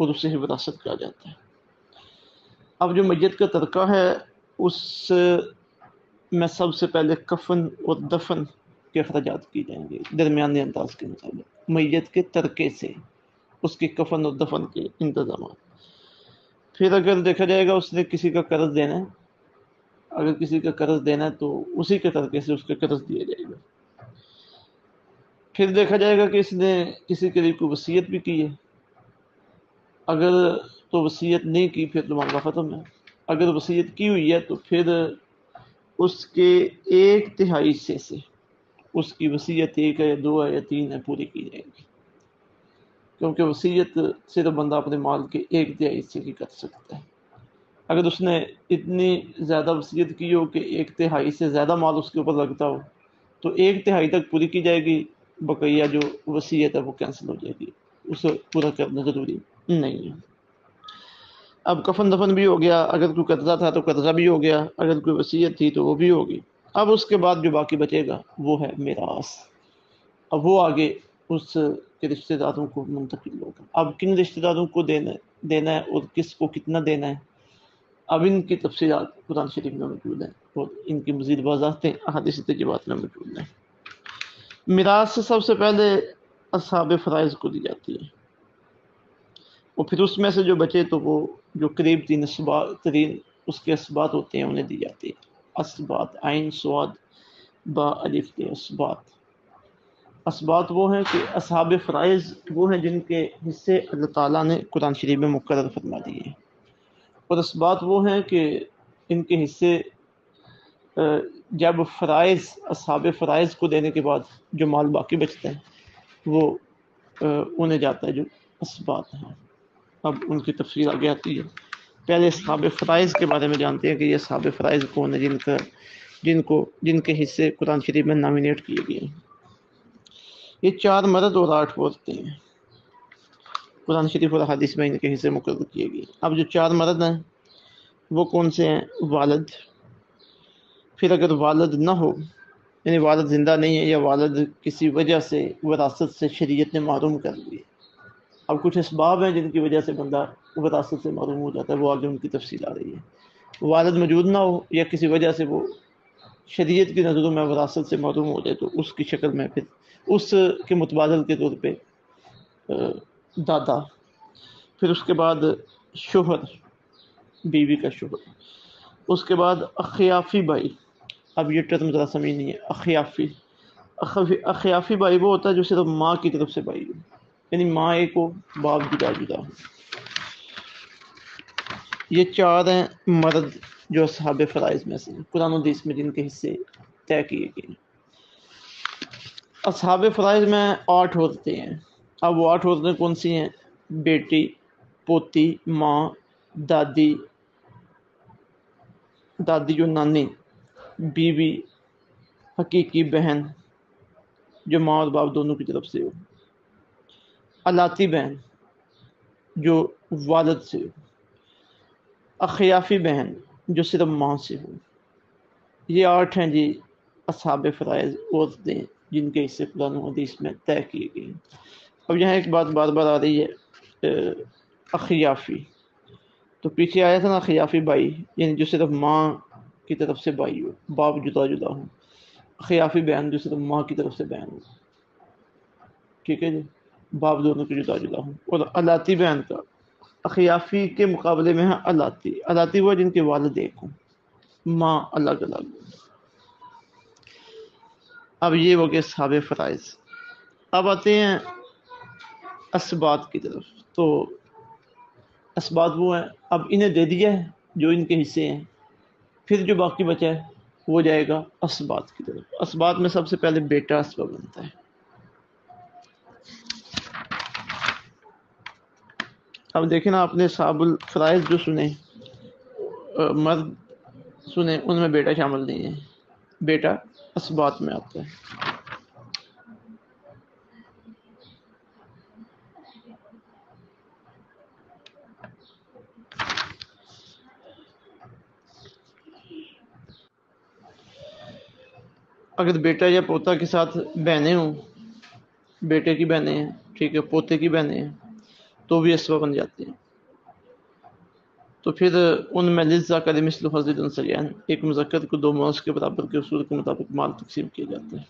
اور اسے ہی وراثت کہا جاتا ہے۔ اب جو میت کا ترکہ ہے اس میں سب سے پہلے کفن اور دفن کے اخراجات کی جائیں گے درمیانے انداز کے مطابق، میت کے ترکے سے اس کے کفن اور دفن کے انتظامات۔ پھر اگر دیکھا جائے گا اس نے کسی کا قرض دینا ہے، اگر کسی کا قرض دینا ہے تو اسی کے ترکے سے اس کا قرض دیا جائے گا۔ پھر دیکھا جائے گا کہ اس نے کسی قریب کو وصیت بھی کی ہے، اگر تو وصیت نہیں کی پھر تو معاملہ ختم ہے، اگر وصیت کی ہوئی ہے تو پھر اس کے 1/3 حصے سے اس کی وصیت 1 ہے یا 2 ہے یا 3 ہے پوری کی جائے گی، کیونکہ وصیت صرف بندہ اپنے مال کے 1/3 حصے کی کر سکتا ہے۔ اگر اس نے اتنی زیادہ وصیت کی ہو کہ 1/3 سے زیادہ مال اس کے اوپر لگتا ہو تو 1/3 تک پوری کی جائے گی، بقیہ جو وصیت ہے وہ کینسل ہو جائے گی، اسے پورا کرنا ضروری نہیں ہے۔ اب کفن دفن بھی ہو گیا، اگر کوئی قرضہ تھا تو قرضہ بھی ہو گیا، اگر کوئی وصیت تھی تو وہ بھی ہوگی۔ اب اس کے بعد جو باقی بچے گا وہ ہے میراث۔ اب وہ آگے اس کے رشتہ داروں کو منتقل ہوگا۔ اب کن رشتہ داروں کو دینا ہے اور کس کو کتنا دینا ہے، اب ان کی تفصیلات قرآن شریف میں موجود ہیں اور ان کی مزید وضاحتیں احادیث طیبات میں موجود ہیں۔ میراث سے سب سے پہلے اصحاب فرائض کو دی جاتی ہے، اور پھر اس میں سے جو بچے تو وہ جو قریب ترین اس کے اسبات ہوتے ہیں انہیں دی جاتی ہے۔ اسبات، عین صاد با الف کے اسبات۔ اسبات وہ ہیں کہ اصحاب فرائض وہ ہیں جن کے حصے اللہ تعالیٰ نے قرآن شریف میں مقرر فرما دیے ہیں، اور اسبات وہ ہیں کہ ان کے حصے جب فرائض اصحاب فرائض کو دینے کے بعد جو مال باقی بچتا ہے وہ انہیں جاتا ہے جو اسبات ہیں۔ اب ان کی تفصیل آگے آتی ہے۔ پہلے اصحاب فرائض کے بارے میں جانتے ہیں کہ یہ اصحاب فرائض کون ہیں جن کے حصے قرآن شریف میں نامینیٹ کیے گئے ہیں۔ یہ 4 مرد اور 8 عورتیں ہیں، قرآن شریف اور حدیث میں ان کے حصے مقرر کیے گئے۔ اب جو 4 مرد ہیں وہ کون سے ہیں؟ والد، پھر اگر والد نہ ہو یعنی والد زندہ نہیں ہے یا والد کسی وجہ سے وراثت سے شریعت نے محروم کر لیے، اب کچھ اسباب ہیں جن کی وجہ سے بندہ وراثت سے محروم ہو جاتا ہے، وہ آگے ان کی تفصیل آ رہی ہے۔ والد موجود نہ ہو یا کسی وجہ سے وہ شریعت کی نظروں میں وراثت سے محروم ہو جائے تو اس کی شکل میں پھر اس کے متبادل کے طور پہ دادا، پھر اس کے بعد شوہر، بیوی کا شوہر، اس کے بعد اخیافی بھائی۔ اب یہ ٹرم ذرا سمجھنی ہے۔ اخیافی بھائی وہ ہوتا ہے جو صرف ماں کی طرف سے بھائی ہو، یعنی ماں ایک ہو باپ جدا جدا ہو۔ یہ 4 ہیں مرد جو اصحاب فرائض میں سے قرآن و حدیث میں جن کے حصے طے کیے گئے۔ اصحاب فرائض میں 8 عورتیں ہیں۔ اب وہ 8 عورتیں کون سی ہیں؟ بیٹی، پوتی، ماں، دادی جو نانی، بیوی، حقیقی بہن جو ماں اور باپ دونوں کی طرف سے ہو، الاتی بہن جو والد سے ہو، اخیافی بہن جو صرف ماں سے ہو۔ یہ 8 ہیں جی اصحاب فرائض عورتیں جن کے حصے قرآن و حدیث میں طے کیے گئے ہیں۔ اب یہاں ایک بات بار بار آ رہی ہے، اخیافی، تو پیچھے آیا تھا نا اخیافی بھائی، یعنی جو صرف ماں کی طرف سے بھائی ہو، باپ جدا جدا ہوں۔ اخیافی بہن جو صرف ماں کی طرف سے بہن ہو، ٹھیک ہے جی، باپ دونوں کے جدا جدا ہوں۔ اور الاتی بہن کا اخیافی کے مقابلے میں ہے الاتی وہ جن کے والد ایک ہوں، ماں الگ الگ ہوں۔ اب یہ ہو گئے اصحاب فرائض۔ اب آتے ہیں اسبات کی طرف۔ تو اسبات وہ ہیں، اب انہیں دے دیا ہے جو ان کے حصے ہیں، پھر جو باقی بچا ہے وہ جائے گا اسبات کی طرف۔ اسبات میں سب سے پہلے بیٹا اسباب بنتا ہے۔ اب دیکھیں نا، آپ نے اصحاب الفرائض جو سنے، مرد سنے، ان میں بیٹا شامل نہیں ہے، بیٹا اسبات میں آتا ہے۔ اگر بیٹا یا پوتا کے ساتھ بہنیں ہوں، بیٹے کی بہنیں ہیں، ٹھیک ہے، پوتے کی بہنیں ہیں، تو بھی اسبہ بن جاتے ہیں. تو پھر ان میں للذکر مثل حظ الانثیین، ایک مذکر کو دو مؤنث کے برابر کے اصول کے مطابق مال تقسیم کیے جاتے ہیں.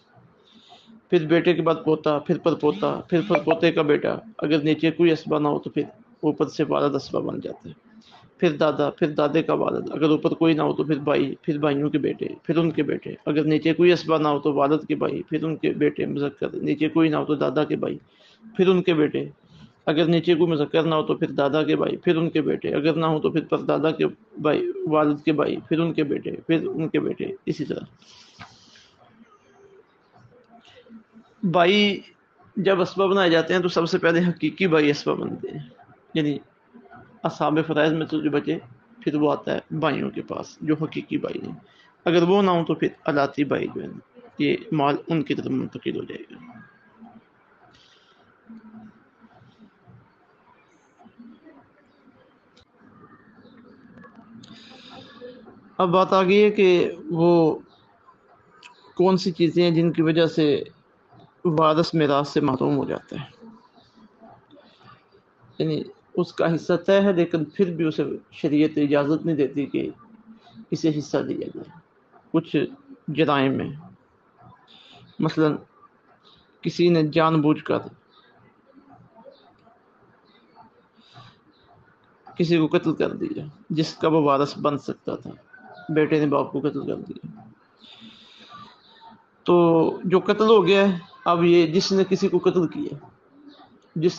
پھر بیٹے کے بعد پوتا، پھر پر پوتا، پھر پر پوتے کا بیٹا، اگر نیچے کوئی اسبہ نہ ہو تو پھر اوپر سے والد اسبہ بن جاتا ہے. پھر دادا، پھر دادے کا والد، اگر اوپر کوئی نہ ہو تو پھر بھائی، پھر بھائیوں کے بیٹے، پھر ان کے بیٹے، اگر نیچے کوئی اسبہ نہ ہو تو والد کے بھائی، پھر ان کے بیٹے مذکر، نیچے کوئی نہ ہو تو دادا کے بھائی، پھر ان کے بیٹے، اگر نیچے کوئی مذکر نہ ہو تو پھر دادا کے بھائی، پھر ان کے بیٹے، اگر نہ ہو تو پھر پر دادا کے بھائی، والد کے بھائی، پھر ان کے بیٹے، پھر ان کے بیٹے، اسی طرح. بھائی جب اسبہ بنائے جاتے ہیں تو سب سے پہلے حقیقی بھائی اسبہ بنتے ہیں، یعنی اصحاب فرائض میں تو جو بچے پھر وہ آتا ہے بھائیوں کے پاس جو حقیقی بھائی ہیں. اگر وہ نہ ہو تو پھر علاتی بھائی جو ہے یہ مال ان کی طرف منتقل ہو جائے گا. اب بات آ گئی ہے کہ وہ کون سی چیزیں ہیں جن کی وجہ سے وارث میراث سے محروم ہو جاتا ہے، یعنی اس کا حصہ طے ہے لیکن پھر بھی اسے شریعت اجازت نہیں دیتی کہ اسے حصہ دیا جائے. کچھ جرائم میں مثلا کسی نے جان بوجھ کر کسی کو قتل کر دیا جس کا وہ وارث بن سکتا تھا، بیٹے نے باپ کو قتل کر دیا، تو جو قتل ہو گیا ہے اب یہ جس نے کسی کو قتل کیا،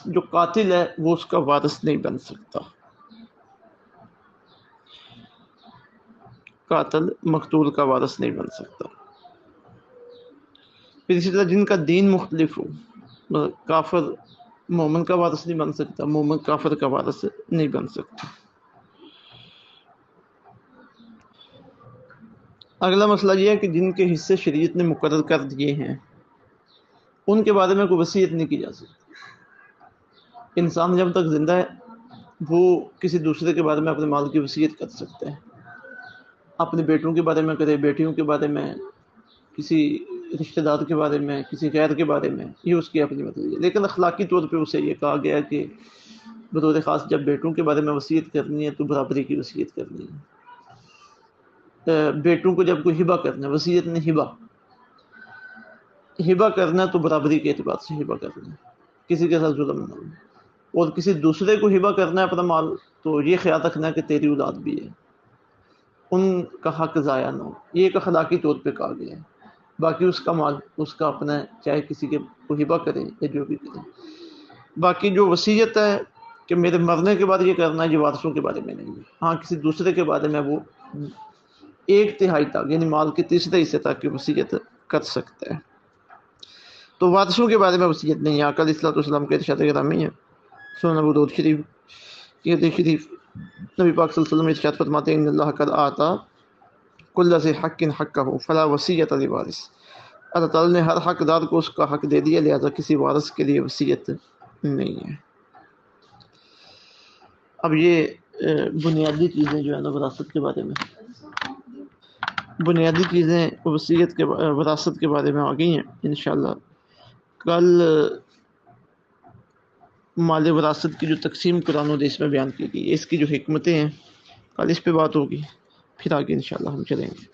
جو قاتل ہے وہ اس کا وارث نہیں بن سکتا. قاتل مقتول کا وارث نہیں بن سکتا. پھر اسی طرح جن کا دین مختلف ہو، کافر مومن کا وارث نہیں بن سکتا، مومن کافر کا وارث نہیں بن سکتا. اگلا مسئلہ یہ ہے کہ جن کے حصے شریعت نے مقرر کر دیے ہیں ان کے بارے میں کوئی وصیت نہیں کی جا سکتی. انسان جب تک زندہ ہے وہ کسی دوسرے کے بارے میں اپنے مال کی وصیت کر سکتا ہے، اپنے بیٹوں کے بارے میں کرے، بیٹیوں کے بارے میں، کسی رشتہ دار کے بارے میں، کسی غیر کے بارے میں، یہ اس کی اپنی مرضی ہے. لیکن اخلاقی طور پہ اسے یہ کہا گیا کہ بطور خاص جب بیٹوں کے بارے میں وصیت کرنی ہے تو برابری کی وصیت کرنی ہے. بیٹوں کو جب کوئی ہبہ کرنا ہے، وصیت نہیں ہبہ کرنا ہے تو برابری کے اعتبار سے ہبہ کرنا ہے، کسی کے ساتھ ظلم نہ ہو. اور کسی دوسرے کو ہبہ کرنا ہے اپنا مال تو یہ خیال رکھنا ہے کہ تیری اولاد بھی ہے، ان کا حق ضائع نہ ہو، یہ ایک اخلاقی طور پہ کہا گیا ہے. باقی اس کا مال اس کا اپنا ہے، چاہے کسی کے کو ہبہ کرے یا جو بھی کرے. باقی جو وصیت ہے کہ میرے مرنے کے بعد یہ کرنا ہے، یہ وارثوں کے بارے میں نہیں ہے. ہاں کسی دوسرے کے بارے میں وہ 1/3 تک یعنی مال کے تیسرے حصے تک کی وصیت کر سکتا ہے. تو وارثوں کے بارے میں وصیت نہیں ہے. آقا علیہ الصلوۃ والسلام کے ارشاد گرامی ہے سنن ابو داؤد شریف کی حدیث شریف، نبی پاک صلی اللہ علیہ وسلم ارشاد فرماتے ہیں ان اللہ قد آتا کل ذی حق حقہ فلا وصیۃ لوارث. اللہ تعالیٰ نے ہر حقدار کو اس کا حق دے دیا، لہذا کسی وارث کے لیے وصیت نہیں ہے. اب یہ بنیادی چیزیں جو ہے نا وراثت کے بارے میں، بنیادی چیزیں وصیت کے وراثت کے بارے میں آ گئی ہیں. انشاءاللہ کل مال وراثت کی جو تقسیم قرآن و حدیث میں بیان کی گئی ہے، اس کی جو حکمتیں ہیں کل اس پہ بات ہوگی، پھر آگے انشاءاللہ ہم چلیں گے.